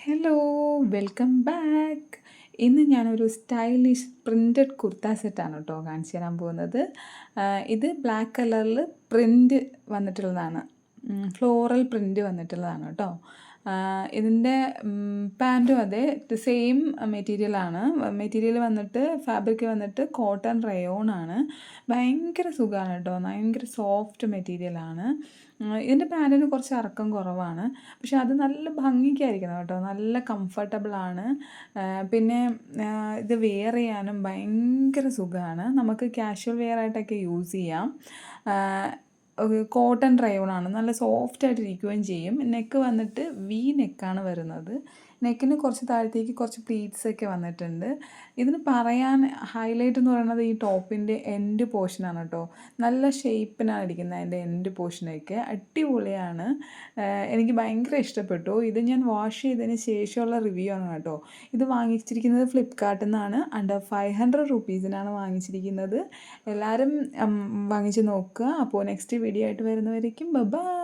Hello, welcome back. ഇന്ന് ഞാനൊരു stylish printed kurta സെറ്റാണ് കേട്ടോ കാണിച്ചു തരാൻ പോകുന്നത്. ഇത് ബ്ലാക്ക് കളറിൽ പ്രിൻ്റ് വന്നിട്ടുള്ളതാണ്, ഫ്ലോറൽ പ്രിൻ്റ് വന്നിട്ടുള്ളതാണ് കേട്ടോ. ഇതിൻ്റെ പാൻറ്റും അതെ സെയിം മെറ്റീരിയലാണ്. മെറ്റീരിയൽ വന്നിട്ട് ഫാബ്രിക് വന്നിട്ട് കോട്ടൺ റയോൺ ആണ്. ഭയങ്കര സുഖമാണ് കേട്ടോ, ഭയങ്കര സോഫ്റ്റ് മെറ്റീരിയലാണ്. ഇതിൻ്റെ പാൻറ്റിന് കുറച്ച് ഇറക്കം കുറവാണ്, പക്ഷെ അത് നല്ല ഭംഗിക്കായിരിക്കണം കേട്ടോ, നല്ല കംഫർട്ടബിളാണ്. പിന്നെ ഇത് വെയർ ചെയ്യാനും ഭയങ്കര സുഖമാണ്, നമുക്ക് കാഷ്വൽ വെയർ ആയിട്ടൊക്കെ യൂസ് ചെയ്യാം. കോട്ടൺ റയോണാണ്, നല്ല സോഫ്റ്റായിട്ട് ഇരിക്കുകയും ചെയ്യും. നെക്ക് വന്നിട്ട് വി നെക്കാണ് വരുന്നത്. നെക്കിന് കുറച്ച് താഴത്തേക്ക് കുറച്ച് പ്ലീറ്റ്സൊക്കെ വന്നിട്ടുണ്ട്. ഇതിന് പറയാൻ ഹൈലൈറ്റ് എന്ന് പറയുന്നത് ഈ ടോപ്പിൻ്റെ എൻഡ് പോർഷനാണ് കേട്ടോ. നല്ല ഷേപ്പിനാണ് ഇരിക്കുന്നത് അതിൻ്റെ എൻഡ് പോർഷനൊക്കെ, അടിപൊളിയാണ്. എനിക്ക് ഭയങ്കര ഇഷ്ടപ്പെട്ടു. ഇത് ഞാൻ വാഷ് ചെയ്തതിന് ശേഷമുള്ള റിവ്യൂ ആണ് കേട്ടോ. ഇത് വാങ്ങിച്ചിരിക്കുന്നത് ഫ്ലിപ്കാർട്ടിൽ നിന്നാണ്. അണ്ടർ 500 റുപ്പീസിനാണ് വാങ്ങിച്ചിരിക്കുന്നത്. എല്ലാവരും വാങ്ങിച്ച് നോക്കുക. അപ്പോൾ നെക്സ്റ്റ് വീഡിയോ ആയിട്ട് വരുന്നവരേക്കും ബൈ.